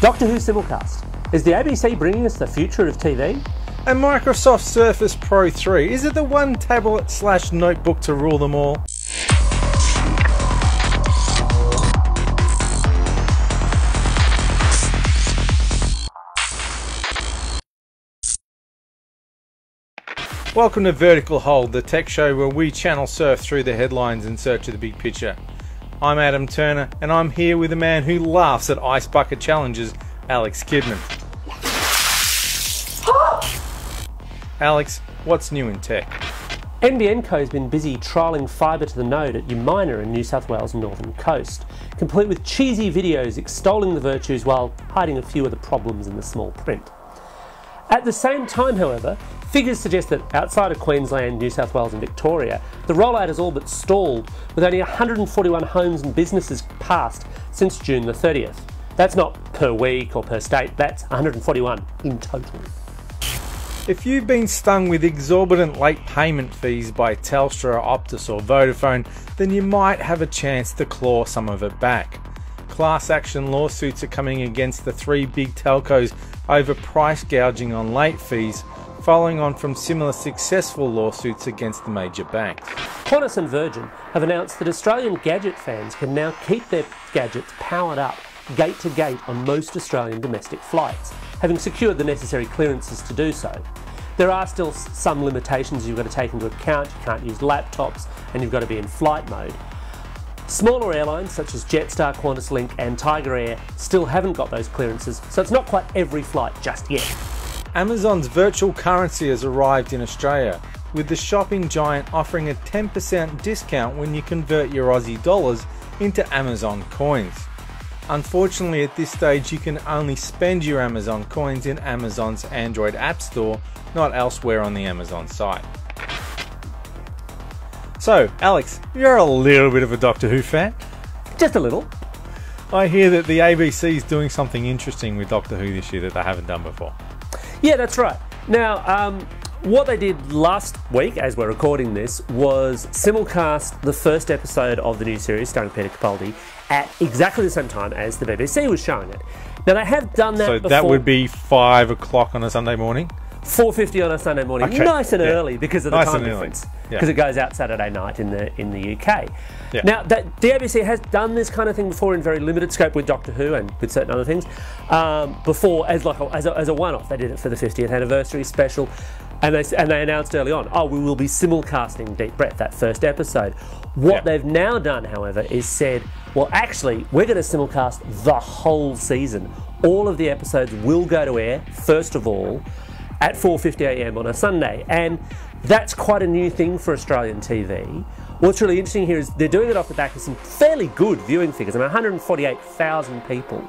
Doctor Who Simulcast. Is the ABC bringing us the future of TV? And Microsoft Surface Pro 3, is it the one tablet / notebook to rule them all? Welcome to Vertical Hold, the tech show where we channel surf through the headlines in search of the big picture. I'm Adam Turner, and I'm here with a man who laughs at ice bucket challenges, Alex Kidman. Alex, what's new in tech? NBN Co has been busy trialling fibre to the node at Umina in New South Wales northern coast, complete with cheesy videos extolling the virtues while hiding a few of the problems in the small print. At the same time, however, figures suggest that outside of Queensland, New South Wales and Victoria, the rollout has all but stalled, with only 141 homes and businesses passed since June the 30th. That's not per week or per state, that's 141 in total. If you've been stung with exorbitant late payment fees by Telstra, Optus or Vodafone, then you might have a chance to claw some of it back. Class action lawsuits are coming against the three big telcos over price gouging on late fees, following on from similar successful lawsuits against the major banks. Qantas and Virgin have announced that Australian gadget fans can now keep their gadgets powered up gate to gate on most Australian domestic flights, having secured the necessary clearances to do so. There are still some limitations you've got to take into account. You can't use laptops and you've got to be in flight mode. Smaller airlines such as Jetstar, QantasLink and Tiger Air still haven't got those clearances, so it's not quite every flight just yet. Amazon's virtual currency has arrived in Australia, with the shopping giant offering a 10% discount when you convert your Aussie dollars into Amazon coins. Unfortunately, at this stage you can only spend your Amazon coins in Amazon's Android App Store, not elsewhere on the Amazon site. So, Alex, you're a little bit of a Doctor Who fan? Just a little. I hear that the ABC is doing something interesting with Doctor Who this year that they haven't done before. Yeah, that's right. Now, what they did last week, as we're recording this, was simulcast the first episode of the new series starring Peter Capaldi at exactly the same time as the BBC was showing it. Now, they have done that before. So that would be 5 o'clock on a Sunday morning? 4:50 on a Sunday morning, okay. Nice and early because of the time difference. Because it goes out Saturday night in the UK. Yeah. Now, the ABC has done this kind of thing before in very limited scope with Doctor Who and with certain other things. Before, as a one-off, they did it for the 50th anniversary special, and they announced early on, oh, we will be simulcasting Deep Breath, that first episode. What they've now done, however, is said, well, actually, we're going to simulcast the whole season. All of the episodes will go to air, first of all, at 4:50 AM on a Sunday, and that's quite a new thing for Australian TV. What's really interesting here is they're doing it off the back of some fairly good viewing figures. I mean, 148,000 people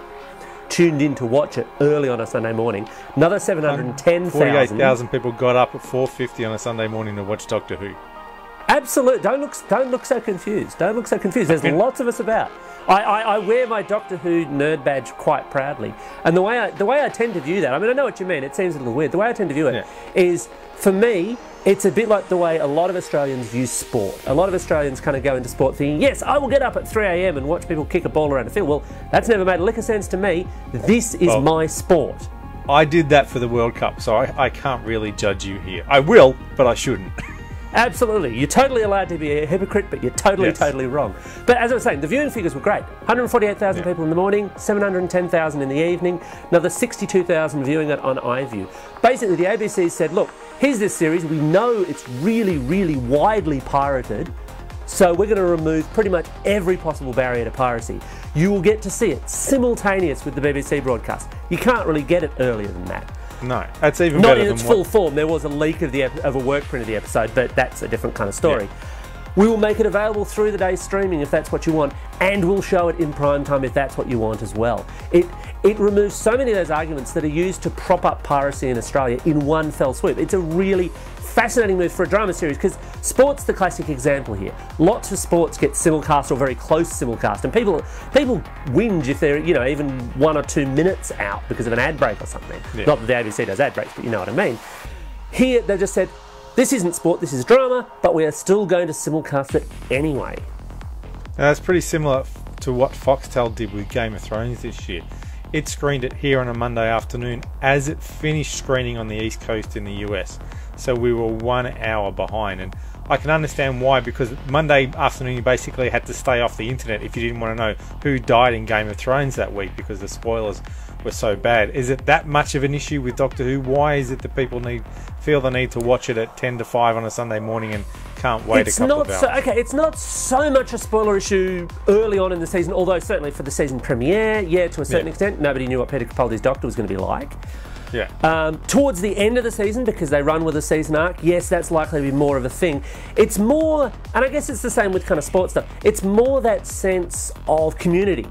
tuned in to watch it early on a Sunday morning. Another 710,000. 48,000 people got up at 4:50 on a Sunday morning to watch Doctor Who. Absolutely. Don't look so confused. Don't look so confused. There's lots of us about. I wear my Doctor Who nerd badge quite proudly, and the way I tend to view that, I mean, I know what you mean. It seems a little weird. The way I tend to view it is, for me, it's a bit like the way a lot of Australians view sport. A lot of Australians kind of go into sport thinking, yes, I will get up at 3 AM and watch people kick a ball around the field. Well, that's never made a lick of sense to me. This is my sport. I did that for the World Cup, so I can't really judge you here. I will, but I shouldn't. Absolutely. You're totally allowed to be a hypocrite, but you're totally wrong. But as I was saying, the viewing figures were great. 148,000 people in the morning, 710,000 in the evening, another 62,000 viewing it on iView. Basically, the ABC said, look, here's this series. We know it's really, really widely pirated, so we're going to remove pretty much every possible barrier to piracy. You will get to see it simultaneous with the BBC broadcast. You can't really get it earlier than that. No, that's even better than not in its full form. There was a leak of a work print of the episode, but that's a different kind of story. Yeah. We will make it available through the day streaming if that's what you want, and we'll show it in prime time if that's what you want as well. It removes so many of those arguments that are used to prop up piracy in Australia in one fell swoop. It's a really fascinating move for a drama series, because sport's the classic example here. Lots of sports get simulcast or very close simulcast, and people whinge if they're even 1 or 2 minutes out because of an ad break or something. Yeah. Not that the ABC does ad breaks, but you know what I mean. Here they've just said, this isn't sport, this is drama, but we are still going to simulcast it anyway. Now, that's pretty similar to what Foxtel did with Game of Thrones this year. It screened it here on a Monday afternoon as it finished screening on the East Coast in the US. So we were 1 hour behind, and I can understand why, because Monday afternoon you basically had to stay off the internet if you didn't want to know who died in Game of Thrones that week because the spoilers were so bad. Is it that much of an issue with Doctor Who? Why is it that people feel the need to watch it at 10 to 5 on a Sunday morning and can't wait a couple of hours? It's not so much a spoiler issue early on in the season, although certainly for the season premiere, to a certain extent, nobody knew what Peter Capaldi's Doctor was going to be like. Yeah. Towards the end of the season, because they run with a season arc, yes, that's likely to be more of a thing. It's more, and I guess it's the same with kind of sports stuff, it's more that sense of community.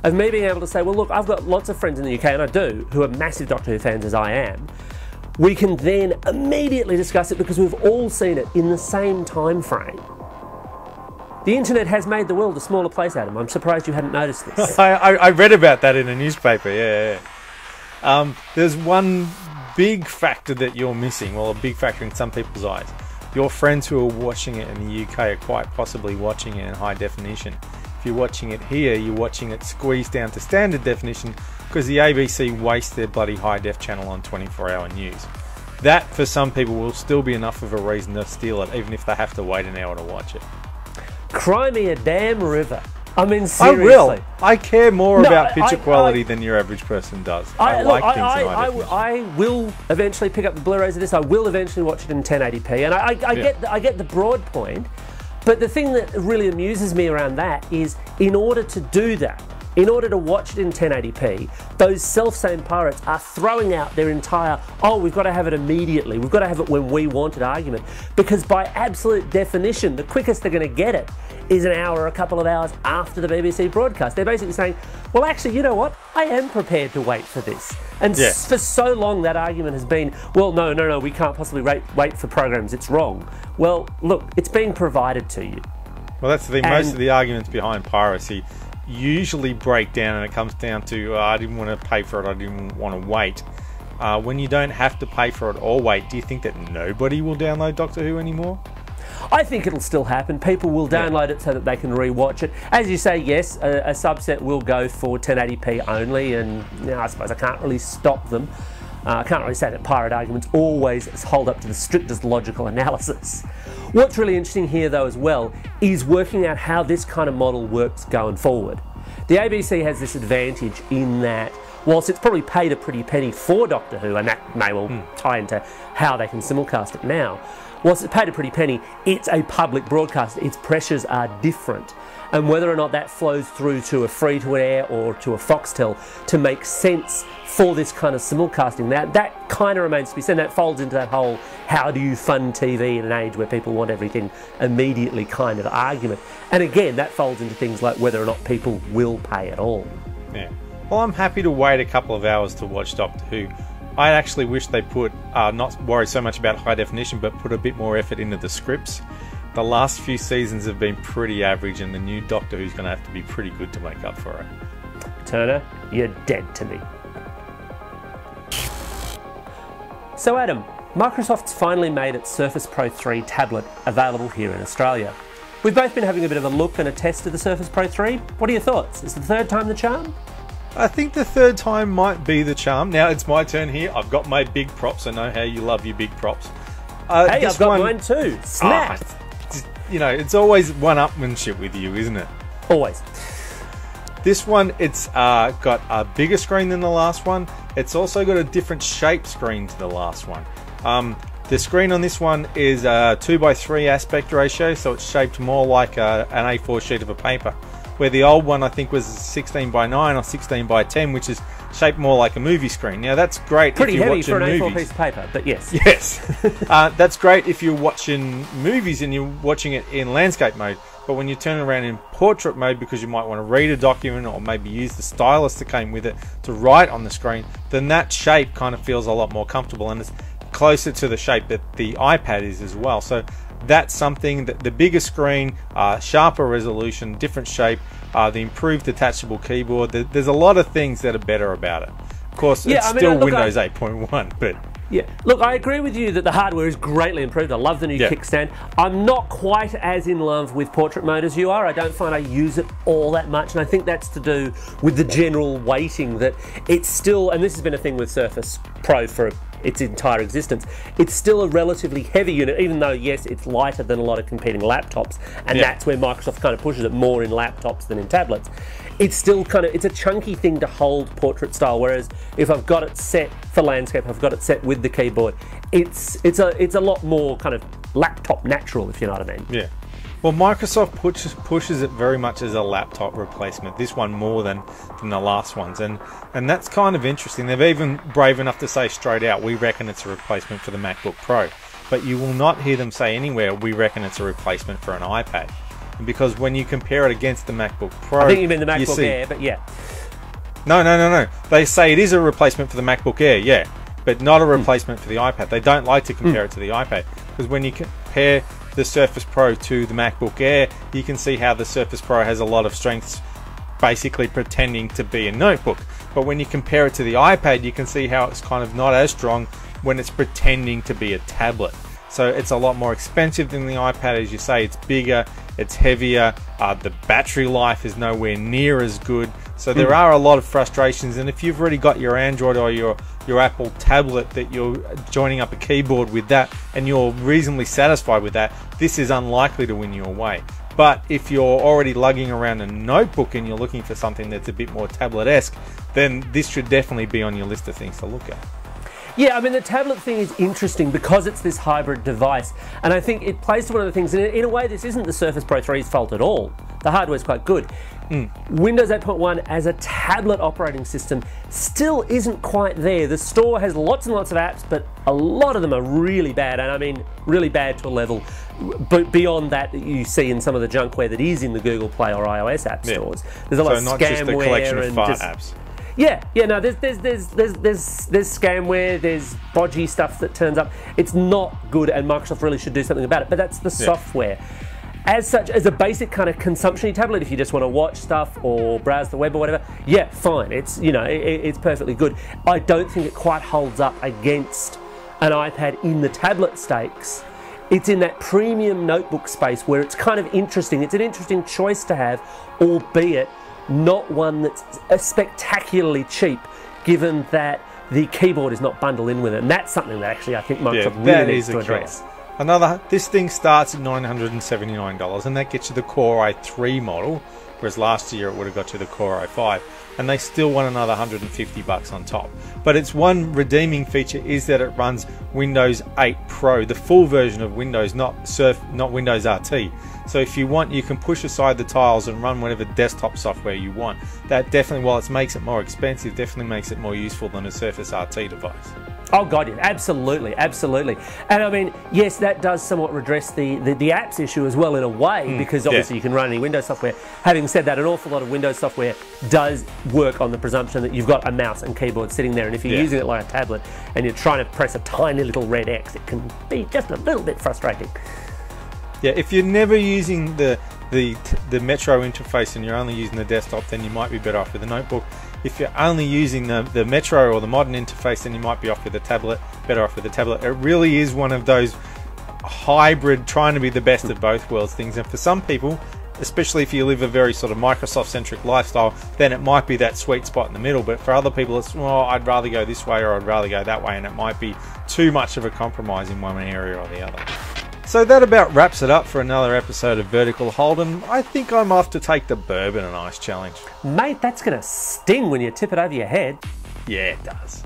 Of me being able to say, well, look, I've got lots of friends in the UK, and I do, who are massive Doctor Who fans as I am. We can then immediately discuss it because we've all seen it in the same time frame. The internet has made the world a smaller place, Adam. I'm surprised you hadn't noticed this. I read about that in a newspaper, yeah. There's one big factor that you're missing, well, a big factor in some people's eyes. Your friends who are watching it in the UK are quite possibly watching it in high definition. If you're watching it here, you're watching it squeezed down to standard definition because the ABC wastes their bloody high def channel on 24-hour news. That, for some people, will still be enough of a reason to steal it, even if they have to wait an hour to watch it. Cry me a damn river. I mean, seriously. I will. I care more about picture quality than your average person does. I like things in high definition. I will eventually pick up the Blu-rays of this. I will eventually watch it in 1080p, and I get the broad point. But the thing that really amuses me around that is, in order to do that, in order to watch it in 1080p, those self-same pirates are throwing out their entire, oh, we've got to have it immediately, we've got to have it when we want it argument. Because by absolute definition, the quickest they're going to get it is an hour or a couple of hours after the BBC broadcast. They're basically saying, well, actually, you know what? I am prepared to wait for this. And for so long, that argument has been, well, no, we can't possibly wait for programs. It's wrong. Well, look, it's being provided to you. Well, that's the thing. Most of the arguments behind piracy usually break down, and it comes down to, I didn't want to pay for it, I didn't want to wait. When you don't have to pay for it or wait, do you think that nobody will download Doctor Who anymore? I think it'll still happen. People will download it so that they can re-watch it. As you say, yes, a subset will go for 1080p only, and I suppose I can't really stop them. I can't really say that pirate arguments always hold up to the strictest logical analysis. What's really interesting here, though, as well, is working out how this kind of model works going forward. The ABC has this advantage in that, whilst it's probably paid a pretty penny for Doctor Who, and that may well tie into how they can simulcast it now, whilst it's paid a pretty penny, it's a public broadcast. Its pressures are different. And whether or not that flows through to a free-to-air or to a Foxtel to make sense for this kind of simulcasting, that kind of remains to be seen. That folds into that whole how do you fund TV in an age where people want everything immediately kind of argument. And again, that folds into things like whether or not people will pay at all. Yeah. Well, I'm happy to wait a couple of hours to watch Doctor Who. I actually wish they put, not worry so much about high definition, but put a bit more effort into the scripts. The last few seasons have been pretty average, and the new Doctor Who's going to have to be pretty good to make up for it. Turner, you're dead to me. So Adam, Microsoft's finally made its Surface Pro 3 tablet available here in Australia. We've both been having a bit of a look and a test of the Surface Pro 3. What are your thoughts? Is the third time the charm? I think the third time might be the charm. Now it's my turn here. I've got my big props. I know how you love your big props. Hey, I've got mine too. Snap! You know, it's always one-upmanship with you, isn't it? Always. This one, it's got a bigger screen than the last one. It's also got a different shape screen to the last one. The screen on this one is a 2:3 aspect ratio, so it's shaped more like an A4 sheet of a paper. Where the old one, I think, was 16:9 or 16:10, which is shaped more like a movie screen. Now, that's great pretty if you're heavy watching for an movies. A4 piece of paper, but yes. Yes. That's great if you're watching movies and you're watching it in landscape mode. But when you turn it around in portrait mode because you might want to read a document or maybe use the stylus that came with it to write on the screen, then that shape kind of feels a lot more comfortable, and it's closer to the shape that the iPad is as well. So that's something that the bigger screen, sharper resolution, different shape, the improved detachable keyboard. There's a lot of things that are better about it. Of course, it's still Windows 8.1, but Yeah, look, I agree with you that the hardware is greatly improved. I love the new kickstand. I'm not quite as in love with portrait mode as you are. I don't find I use it all that much, and I think that's to do with the general weighting that it's still, and this has been a thing with Surface Pro for its entire existence, it's still a relatively heavy unit, even though, yes, it's lighter than a lot of competing laptops, and that's where Microsoft kind of pushes it more in laptops than in tablets. It's still kind of, it's a chunky thing to hold portrait style, whereas if I've got it set for landscape, I've got it set with the keyboard, it's a lot more kind of laptop natural, if you know what I mean. Yeah. Well, Microsoft pushes it very much as a laptop replacement, this one more than the last ones, and that's kind of interesting. They've even brave enough to say straight out, we reckon it's a replacement for the MacBook Pro, but you will not hear them say anywhere, we reckon it's a replacement for an iPad. Because when you compare it against the MacBook Pro, I think you mean the MacBook Air, but yeah. No. They say it is a replacement for the MacBook Air, yeah, but not a replacement for the iPad. They don't like to compare it to the iPad, because when you compare the Surface Pro to the MacBook Air, you can see how the Surface Pro has a lot of strengths, basically pretending to be a notebook. But when you compare it to the iPad, you can see how it's kind of not as strong when it's pretending to be a tablet. So it's a lot more expensive than the iPad, as you say. It's bigger, it's heavier, the battery life is nowhere near as good. So there are a lot of frustrations, and if you've already got your Android or your Apple tablet that you're joining up a keyboard with that, and you're reasonably satisfied with that, this is unlikely to win you away. But if you're already lugging around a notebook and you're looking for something that's a bit more tablet-esque, then this should definitely be on your list of things to look at. Yeah, I mean, the tablet thing is interesting because it's this hybrid device, and I think it plays to one of the things, and in a way this isn't the Surface Pro 3's fault at all. The hardware's quite good. Windows 8.1 as a tablet operating system still isn't quite there. The store has lots and lots of apps, but a lot of them are really bad, and I mean really bad to a level beyond that you see in some of the junkware that is in the Google Play or iOS app stores. There's a lot of not just a collection of fart apps. Yeah, no, there's scamware, there's bodgy stuff that turns up. It's not good, and Microsoft really should do something about it, but that's the software. As such, as a basic kind of consumption tablet, if you just want to watch stuff or browse the web or whatever, yeah, fine. It's, you know, it's perfectly good. I don't think it quite holds up against an iPad in the tablet stakes. It's in that premium notebook space where it's kind of interesting. It's an interesting choice to have, albeit not one that's spectacularally cheap, given that the keyboard is not bundled in with it. And that's something that actually I think Microsoft really needs to address. This thing starts at $979, and that gets you the Core i3 model, whereas last year it would have got you the Core i5, and they still want another $150 on top. But its one redeeming feature is that it runs Windows 8 Pro, the full version of Windows, not Windows RT. So if you want, you can push aside the tiles and run whatever desktop software you want. That definitely, while it makes it more expensive, definitely makes it more useful than a Surface RT device. Oh god, yeah, absolutely. And I mean, yes, that does somewhat redress the apps issue as well in a way, because obviously you can run any Windows software. Having said that, an awful lot of Windows software does work on the presumption that you've got a mouse and keyboard sitting there, and if you're using it like a tablet and you're trying to press a tiny little red X, it can be just a little bit frustrating. Yeah, if you're never using the Metro interface and you're only using the desktop, then you might be better off with a notebook. If you're only using the Metro or the modern interface, then you might be off with a tablet, better off with a tablet. It really is one of those hybrid, trying to be the best of both worlds things. And for some people, especially if you live a very sort of Microsoft-centric lifestyle, then it might be that sweet spot in the middle. But for other people, it's, well, I'd rather go this way or I'd rather go that way, and it might be too much of a compromise in one area or the other. So that about wraps it up for another episode of Vertical Hold, and I think I'm off to take the bourbon and ice challenge. Mate, that's going to sting when you tip it over your head. Yeah, it does.